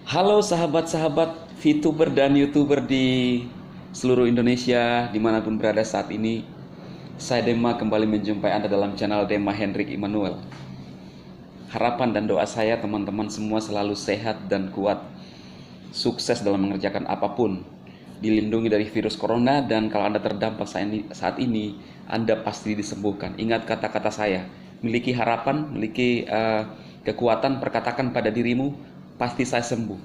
Halo sahabat-sahabat VTuber dan YouTuber di seluruh Indonesia dimanapun berada saat ini. Saya Dema kembali menjumpai Anda dalam channel Dema Hendrik Immanuel. Harapan dan doa saya teman-teman semua selalu sehat dan kuat, sukses dalam mengerjakan apapun, dilindungi dari virus corona, dan kalau Anda terdampak saat ini Anda pasti disembuhkan. Ingat kata-kata saya, miliki harapan, miliki kekuatan, perkatakan pada dirimu, pasti saya sembuh,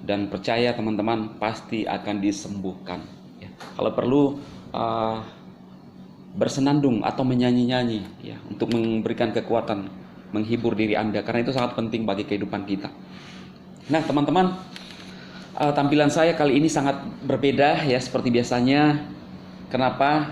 dan percaya teman-teman pasti akan disembuhkan ya. Kalau perlu bersenandung atau menyanyi-nyanyi ya, untuk memberikan kekuatan, menghibur diri Anda, karena itu sangat penting bagi kehidupan kita. Nah teman-teman, tampilan saya kali ini sangat berbeda ya, seperti biasanya. Kenapa?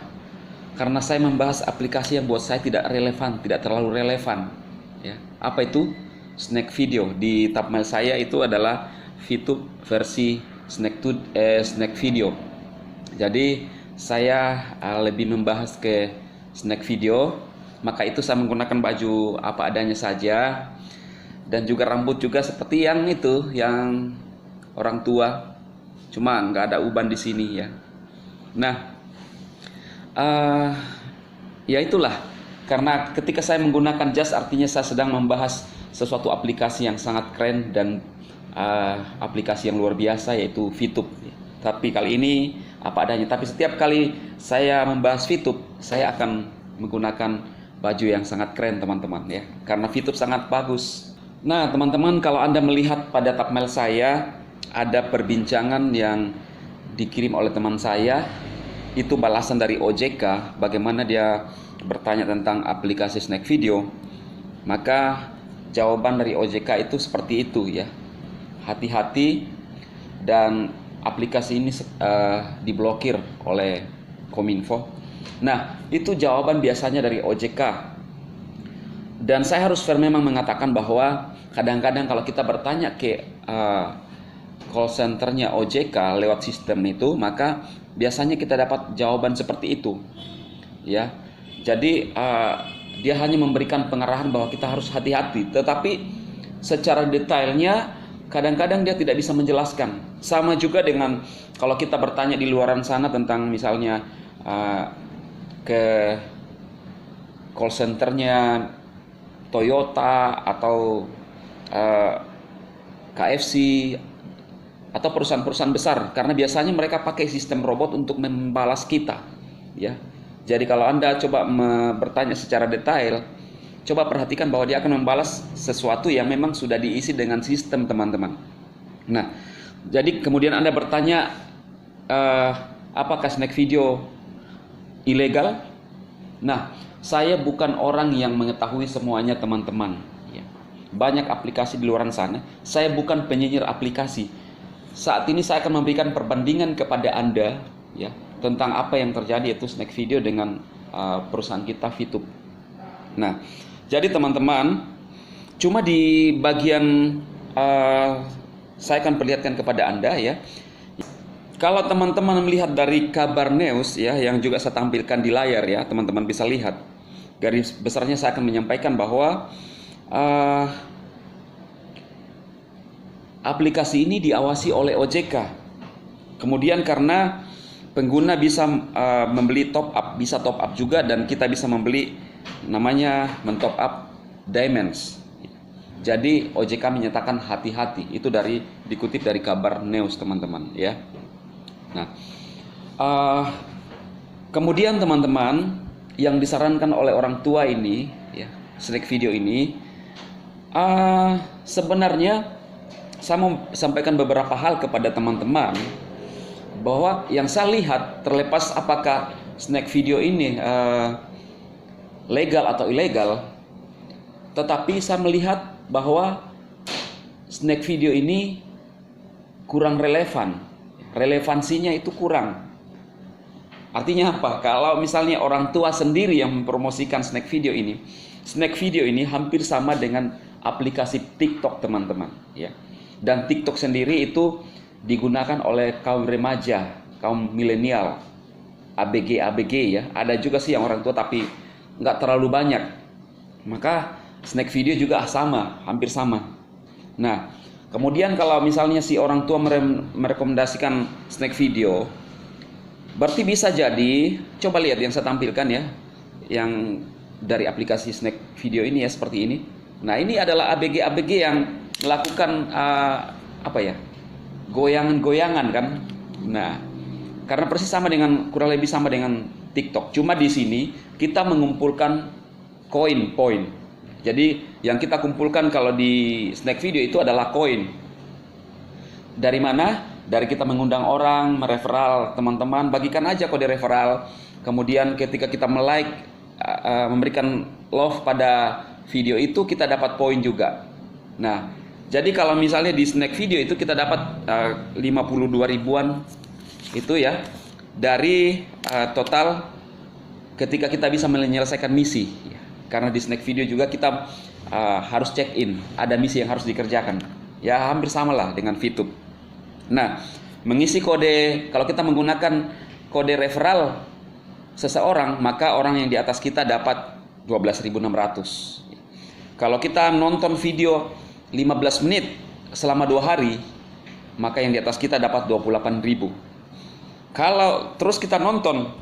Karena saya membahas aplikasi yang buat saya tidak relevan, tidak terlalu relevan ya. Apa itu? Snack Video. Di thumbnail saya itu adalah VTube versi Snack Video. Jadi saya lebih membahas ke Snack Video, maka itu saya menggunakan baju apa adanya saja, dan juga rambut juga seperti yang itu, yang orang tua, cuma nggak ada uban di sini ya. Nah, ya itulah, karena ketika saya menggunakan jas artinya saya sedang membahas sesuatu aplikasi yang sangat keren dan aplikasi yang luar biasa, yaitu VTube. Tapi kali ini apa adanya. Tapi setiap kali saya membahas VTube, saya akan menggunakan baju yang sangat keren teman-teman ya, karena VTube sangat bagus. Nah teman-teman, kalau Anda melihat pada thumbnail saya ada perbincangan yang dikirim oleh teman saya, itu balasan dari OJK, bagaimana dia bertanya tentang aplikasi Snack Video. Maka jawaban dari OJK itu seperti itu ya. Hati-hati, dan aplikasi ini diblokir oleh Kominfo. Nah, itu jawaban biasanya dari OJK. Dan saya harus memang mengatakan bahwa kadang-kadang kalau kita bertanya ke call centernya OJK lewat sistem itu, maka biasanya kita dapat jawaban seperti itu ya. Jadi dia hanya memberikan pengarahan bahwa kita harus hati-hati, tetapi secara detailnya kadang-kadang dia tidak bisa menjelaskan. Sama juga dengan kalau kita bertanya di luaran sana tentang misalnya ke call centernya Toyota atau KFC atau perusahaan-perusahaan besar, karena biasanya mereka pakai sistem robot untuk membalas kita ya. Jadi kalau Anda coba bertanya secara detail, coba perhatikan bahwa dia akan membalas sesuatu yang memang sudah diisi dengan sistem teman-teman. Nah, jadi kemudian Anda bertanya, apakah Snack Video ilegal? Nah, saya bukan orang yang mengetahui semuanya teman-teman ya. Banyak aplikasi di luar sana, saya bukan penyinyir aplikasi. Saat ini saya akan memberikan perbandingan kepada Anda ya, tentang apa yang terjadi yaitu Snack Video dengan perusahaan kita VTube. Nah, jadi teman-teman, cuma di bagian saya akan perlihatkan kepada Anda ya. Kalau teman-teman melihat dari kabar news ya, yang juga saya tampilkan di layar ya, teman-teman bisa lihat. Garis besarnya saya akan menyampaikan bahwa aplikasi ini diawasi oleh OJK. Kemudian karena pengguna bisa membeli top up, bisa top up juga, dan kita bisa membeli namanya mentop up diamonds. Jadi OJK menyatakan hati-hati. Itu dikutip dari kabar news teman-teman ya. Nah, kemudian teman-teman, yang disarankan oleh orang tua ini ya, Snack Video ini, sebenarnya saya mau sampaikan beberapa hal kepada teman-teman, bahwa yang saya lihat, terlepas apakah Snack Video ini legal atau ilegal, tetapi saya melihat bahwa Snack Video ini kurang relevan. Relevansinya itu kurang. Artinya apa? Kalau misalnya orang tua sendiri yang mempromosikan Snack Video ini hampir sama dengan aplikasi TikTok teman-teman ya. Dan TikTok sendiri itu digunakan oleh kaum remaja, kaum milenial, ABG ya. Ada juga sih yang orang tua tapi nggak terlalu banyak. Maka Snack Video juga sama, hampir sama. Nah, Kemudian kalau misalnya si orang tua merekomendasikan snack video, berarti bisa jadi, coba lihat yang saya tampilkan ya, yang dari aplikasi snack video ini ya, seperti ini. Nah, ini adalah ABG-ABG yang melakukan apa ya, goyangan-goyangan kan. Nah, karena persis sama dengan, kurang lebih sama dengan TikTok. Cuma di sini kita mengumpulkan koin, poin. Jadi yang kita kumpulkan kalau di snack video itu adalah koin. Dari mana? Dari kita mengundang orang, mereferral teman-teman, bagikan aja kode referral. Kemudian ketika kita like, memberikan love pada video itu, kita dapat poin juga. Nah, jadi kalau misalnya di snack video itu kita dapat 52 ribuan itu ya, dari total ketika kita bisa menyelesaikan misi. Karena di snack video juga kita harus check in, ada misi yang harus dikerjakan. Ya hampir sama lah dengan VTube. Nah, mengisi kode, kalau kita menggunakan kode referral seseorang, maka orang yang di atas kita dapat 12.600. Kalau kita nonton video 15 menit selama 2 hari, maka yang di atas kita dapat 28.000. Kalau terus kita nonton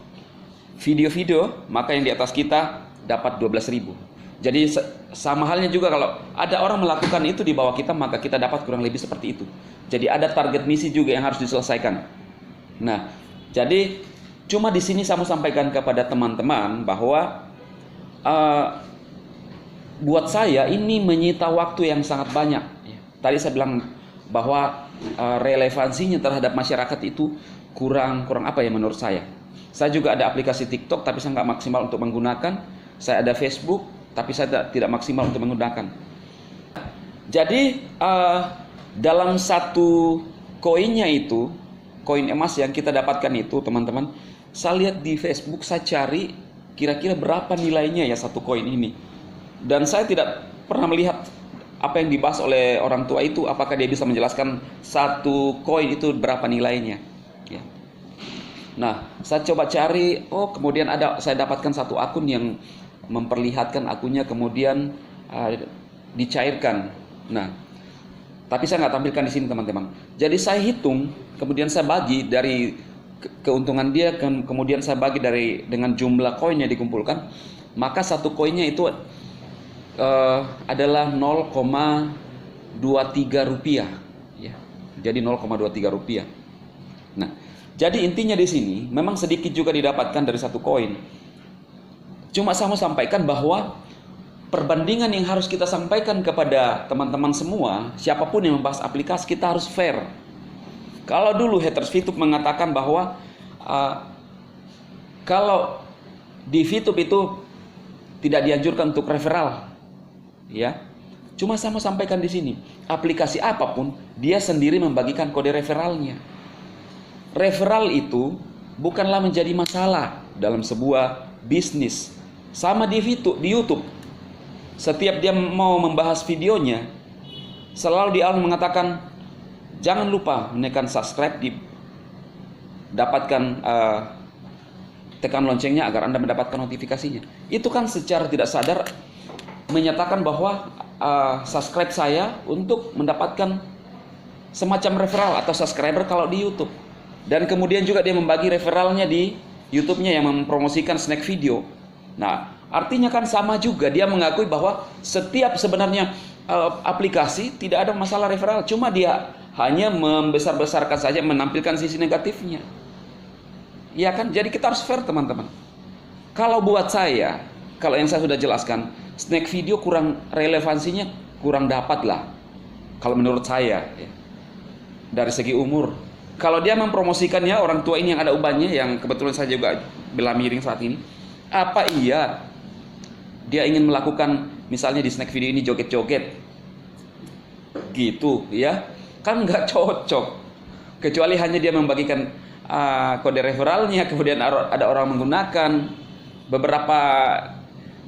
video-video, maka yang di atas kita dapat 12.000. Jadi sama halnya juga kalau ada orang melakukan itu di bawah kita, maka kita dapat kurang lebih seperti itu. Jadi ada target misi juga yang harus diselesaikan. Nah, jadi cuma di sini saya mau sampaikan kepada teman-teman bahwa buat saya ini menyita waktu yang sangat banyak. Tadi saya bilang bahwa relevansinya terhadap masyarakat itu kurang apa ya menurut saya. Saya juga ada aplikasi TikTok, tapi saya nggak maksimal untuk menggunakan. Saya ada Facebook, tapi saya tidak maksimal untuk menggunakan. Jadi dalam satu koinnya itu, koin emas yang kita dapatkan itu teman-teman, saya lihat di Facebook, saya cari kira-kira berapa nilainya ya satu koin ini. Dan saya tidak pernah melihat apa yang dibahas oleh orang tua itu, apakah dia bisa menjelaskan satu koin itu berapa nilainya. Ya. Nah, saya coba cari, kemudian saya dapatkan satu akun yang memperlihatkan akunnya, kemudian dicairkan. Nah, tapi saya nggak tampilkan di sini teman-teman. Jadi saya hitung, kemudian saya bagi dari keuntungan dia, kemudian saya bagi dengan jumlah koin yang dikumpulkan, maka satu koinnya itu adalah 0,23 rupiah. Ya, jadi 0,23 rupiah. Nah, jadi intinya di sini memang sedikit juga didapatkan dari satu koin. Cuma saya mau sampaikan bahwa perbandingan yang harus kita sampaikan kepada teman-teman semua, siapapun yang membahas aplikasi, kita harus fair. Kalau dulu haters VTube mengatakan bahwa kalau di VTube itu tidak dianjurkan untuk referral, ya. Cuma saya mau sampaikan di sini, aplikasi apapun dia sendiri membagikan kode referralnya. Referral itu bukanlah menjadi masalah dalam sebuah bisnis. Sama di YouTube. Setiap dia mau membahas videonya, selalu di awal mengatakan jangan lupa menekan subscribe, dapatkan tekan loncengnya agar Anda mendapatkan notifikasinya. Itu kan secara tidak sadar menyatakan bahwa subscribe saya untuk mendapatkan semacam referral atau subscriber kalau di YouTube. Dan kemudian juga dia membagi referralnya di YouTube-nya yang mempromosikan snack video. Nah, artinya kan sama juga, dia mengakui bahwa setiap sebenarnya aplikasi tidak ada masalah referral, cuma dia hanya membesar-besarkan saja, menampilkan sisi negatifnya. Ya kan, jadi kita harus fair teman-teman. Kalau buat saya, kalau yang saya sudah jelaskan, snack video kurang relevansinya, kurang dapat lah. Kalau menurut saya, ya. Dari segi umur. Kalau dia mempromosikannya, orang tua ini yang ada ubannya, yang kebetulan saya juga bela miring saat ini. Apa iya dia ingin melakukan misalnya di snack video ini joget-joget gitu ya, kan nggak cocok, kecuali hanya dia membagikan kode referralnya, kemudian ada orang menggunakan. Beberapa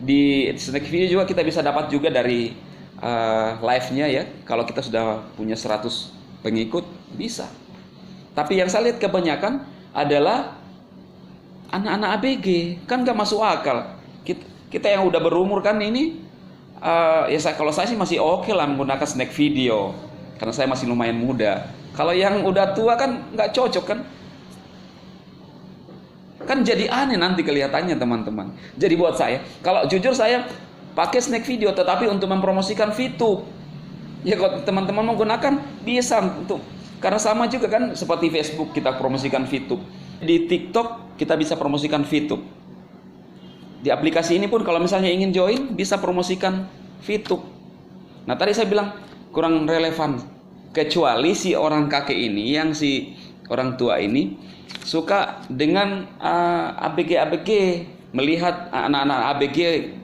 di snack video juga kita bisa dapat juga dari live-nya ya, kalau kita sudah punya 100 pengikut bisa. Tapi yang saya lihat kebanyakan adalah anak-anak ABG, kan nggak masuk akal. Kita yang udah berumur kan ini, kalau saya sih masih oke lah menggunakan snack video. karena saya masih lumayan muda. Kalau yang udah tua kan nggak cocok kan? Kan jadi aneh nanti kelihatannya teman-teman. Jadi buat saya, kalau jujur saya pakai snack video, tetapi untuk mempromosikan VTube. Ya kalau teman-teman mau gunakan bisa untuk, karena sama juga kan seperti Facebook kita promosikan VTube. Di TikTok kita bisa promosikan VTube. Di aplikasi ini pun kalau misalnya ingin join bisa promosikan VTube. Nah tadi saya bilang kurang relevan, kecuali si orang kakek ini, yang si orang tua ini suka dengan ABG, melihat anak-anak ABG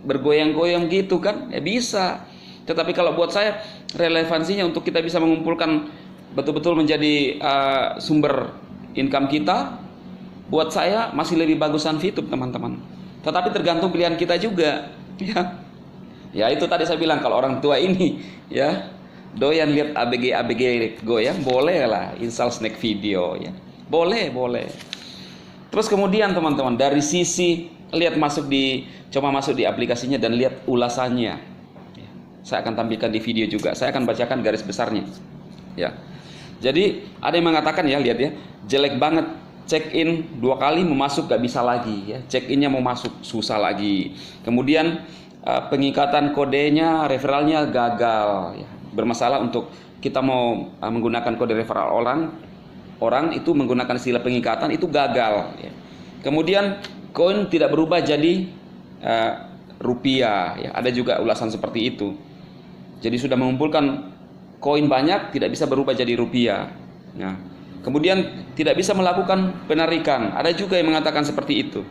bergoyang-goyang gitu kan, ya bisa. Tetapi kalau buat saya relevansinya untuk kita bisa mengumpulkan betul-betul menjadi sumber income kita, buat saya masih lebih bagusan VTube teman-teman. Tetapi tergantung pilihan kita juga, ya. Ya itu tadi saya bilang, kalau orang tua ini ya doyan lihat ABG goyang, boleh lah install snack video ya. Boleh. Terus kemudian teman-teman, dari sisi lihat coba masuk di aplikasinya dan lihat ulasannya. Ya, saya akan tampilkan di video juga. Saya akan bacakan garis besarnya. Ya. Jadi ada yang mengatakan ya, lihat ya, jelek banget, check in 2 kali mau masuk gak bisa lagi ya. Check innya mau masuk susah lagi. Kemudian pengikatan kodenya, referralnya gagal ya. Bermasalah untuk kita mau menggunakan kode referral orang itu menggunakan istilah pengikatan itu gagal ya. Kemudian koin tidak berubah jadi rupiah ya. Ada juga ulasan seperti itu. Jadi sudah mengumpulkan koin banyak tidak bisa berubah jadi rupiah. Nah, kemudian tidak bisa melakukan penarikan. Ada juga yang mengatakan seperti itu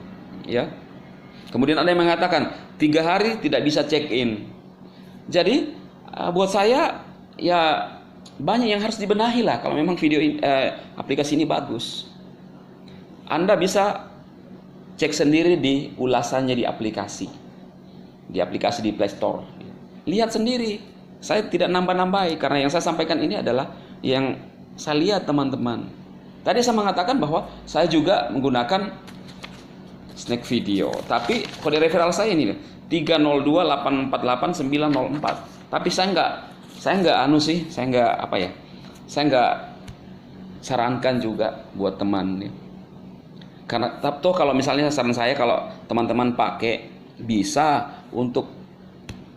ya. Kemudian ada yang mengatakan 3 hari tidak bisa check in. Jadi buat saya ya banyak yang harus dibenahi lah kalau memang aplikasi ini bagus. Anda bisa cek sendiri di ulasannya di aplikasi di Play Store. Lihat sendiri. Saya tidak nambah-nambahi karena yang saya sampaikan ini adalah yang saya lihat teman-teman. Tadi saya mengatakan bahwa saya juga menggunakan snack video, tapi kode referral saya ini 302848904. Tapi saya nggak sarankan juga buat teman ya. Karena toh kalau misalnya saran saya, kalau teman-teman pakai bisa untuk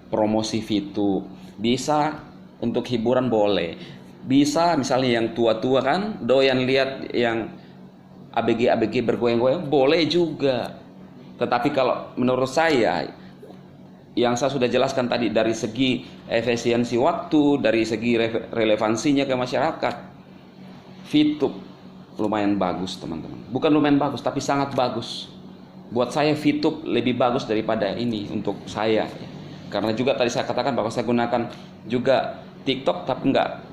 promosi VTube, bisa untuk hiburan boleh, bisa misalnya yang tua-tua kan doyan lihat yang ABG bergoyang-goyang boleh juga. Tetapi kalau menurut saya, yang saya sudah jelaskan tadi, dari segi efisiensi waktu, dari segi relevansinya ke masyarakat, VTube lumayan bagus teman-teman. Bukan lumayan bagus, tapi sangat bagus. Buat saya VTube lebih bagus daripada ini untuk saya ya. Karena juga tadi saya katakan bahwa saya gunakan juga TikTok, tapi enggak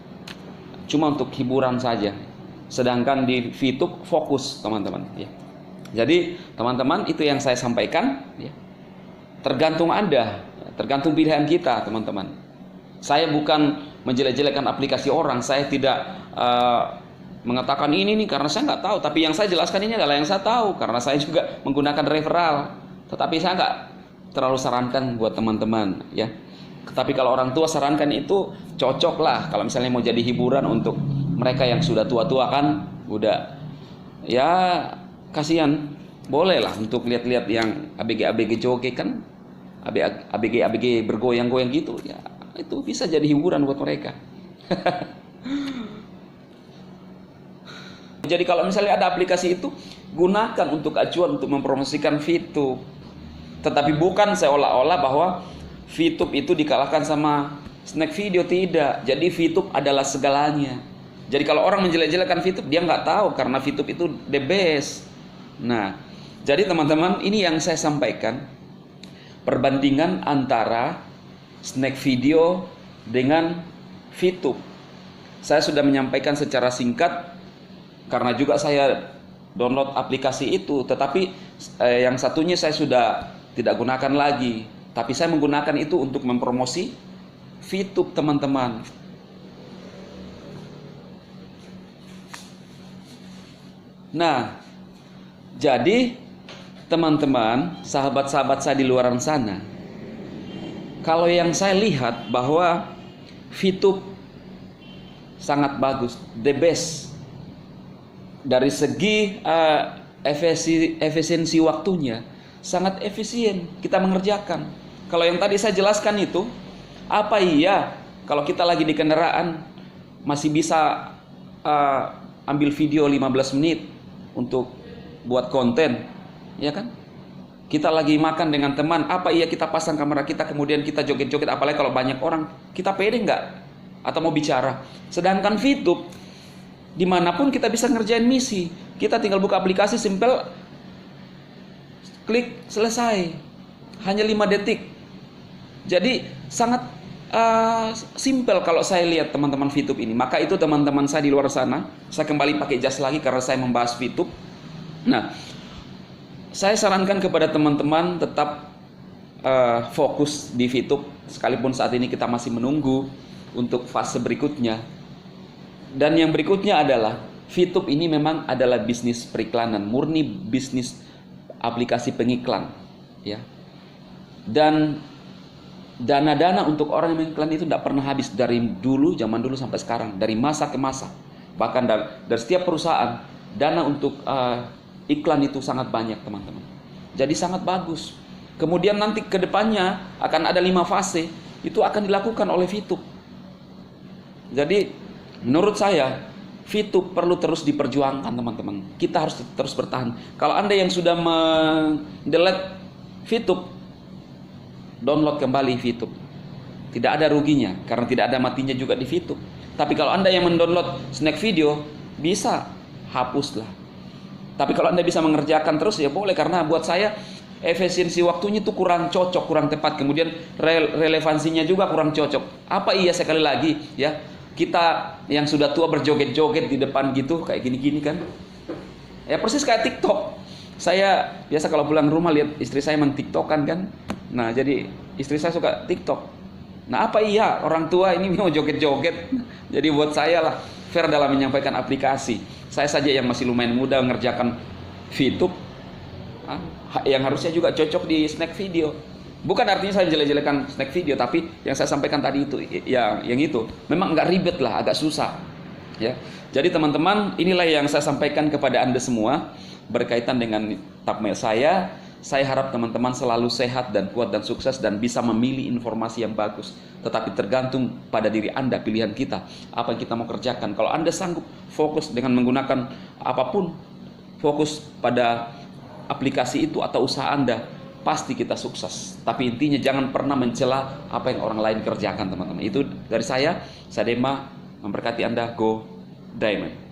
cuma untuk hiburan saja. Sedangkan di VTube fokus teman-teman ya. Jadi teman-teman, itu yang saya sampaikan ya. Tergantung Anda, tergantung pilihan kita teman-teman. Saya bukan menjelek-jelekan aplikasi orang. Saya tidak mengatakan ini nih karena saya nggak tahu. Tapi yang saya jelaskan ini adalah yang saya tahu, karena saya juga menggunakan referral. Tetapi saya nggak terlalu sarankan buat teman-teman ya. Tapi kalau orang tua sarankan itu cocok lah. Kalau misalnya mau jadi hiburan untuk mereka yang sudah tua-tua kan, udah ya kasihan, boleh lah untuk lihat-lihat yang ABG joget kan, ABG bergoyang-goyang gitu ya, itu bisa jadi hiburan buat mereka. Jadi kalau misalnya ada aplikasi itu, gunakan untuk acuan untuk mempromosikan VTube, tetapi bukan seolah-olah bahwa VTube itu dikalahkan sama snack video. Tidak. Jadi VTube adalah segalanya. Jadi kalau orang menjelek-jelekan VTube, dia nggak tahu karena VTube itu the best. Nah, jadi teman-teman, ini yang saya sampaikan, perbandingan antara snack video dengan VTube. Saya sudah menyampaikan secara singkat karena juga saya download aplikasi itu, tetapi yang satunya saya sudah tidak gunakan lagi, tapi saya menggunakan itu untuk mempromosi VTube teman-teman. Nah, jadi teman-teman, sahabat-sahabat saya di luar sana, kalau yang saya lihat bahwa VTube sangat bagus, the best. Dari segi efisiensi waktunya, sangat efisien kita mengerjakan. Kalau yang tadi saya jelaskan itu, apa iya kalau kita lagi di kendaraan masih bisa ambil video 15 menit untuk buat konten, ya kan? Kita lagi makan dengan teman, apa iya kita pasang kamera kita kemudian kita joget-joget, apalagi kalau banyak orang, kita pede nggak? Atau mau bicara? Sedangkan VTube, dimanapun kita bisa ngerjain misi, kita tinggal buka aplikasi, simple, klik, selesai, hanya 5 detik. Jadi sangat simple kalau saya lihat teman-teman VTube ini. Maka itu teman-teman saya di luar sana, saya kembali pakai jas lagi karena saya membahas VTube. Nah, saya sarankan kepada teman-teman tetap fokus di VTube, sekalipun saat ini kita masih menunggu untuk fase berikutnya. Dan yang berikutnya adalah VTube ini memang adalah bisnis periklanan, murni bisnis aplikasi pengiklan, ya. Dan dana-dana untuk orang yang mengiklan itu tidak pernah habis dari dulu, zaman dulu sampai sekarang, dari masa ke masa. Bahkan dari setiap perusahaan, dana untuk iklan itu sangat banyak, teman-teman. Jadi sangat bagus. Kemudian nanti ke depannya akan ada 5 fase, itu akan dilakukan oleh VTube. Jadi menurut saya VTube perlu terus diperjuangkan, teman-teman. Kita harus terus bertahan. Kalau Anda yang sudah mendelete VTube, download kembali VTube. Tidak ada ruginya karena tidak ada matinya juga di VTube. Tapi kalau Anda yang mendownload snack video, bisa hapuslah. Tapi kalau Anda bisa mengerjakan terus, ya boleh, karena buat saya efisiensi waktunya itu kurang cocok, kurang tepat. Kemudian relevansinya juga kurang cocok. Apa iya sekali lagi ya, kita yang sudah tua berjoget-joget di depan gitu kayak gini-gini kan? Ya persis kayak TikTok. Saya biasa kalau pulang rumah lihat istri saya main TikTokan kan. Nah, jadi istri saya suka TikTok. Nah, apa iya orang tua ini mau joget-joget? Jadi buat saya lah fair dalam menyampaikan aplikasi. Saya saja yang masih lumayan muda mengerjakan VTube, yang harusnya juga cocok di snack video. Bukan artinya saya jelek-jelekan snack video, tapi yang saya sampaikan tadi itu, yang itu memang nggak ribet lah, agak susah. Ya, jadi teman-teman, inilah yang saya sampaikan kepada Anda semua berkaitan dengan thumbnail saya. Saya harap teman-teman selalu sehat dan kuat dan sukses dan bisa memilih informasi yang bagus. Tetapi tergantung pada diri Anda, pilihan kita, apa yang kita mau kerjakan. Kalau Anda sanggup fokus dengan menggunakan apapun, fokus pada aplikasi itu atau usaha Anda, pasti kita sukses. Tapi intinya jangan pernah mencela apa yang orang lain kerjakan, teman-teman. Itu dari saya Dema, memberkati Anda. Go Diamond.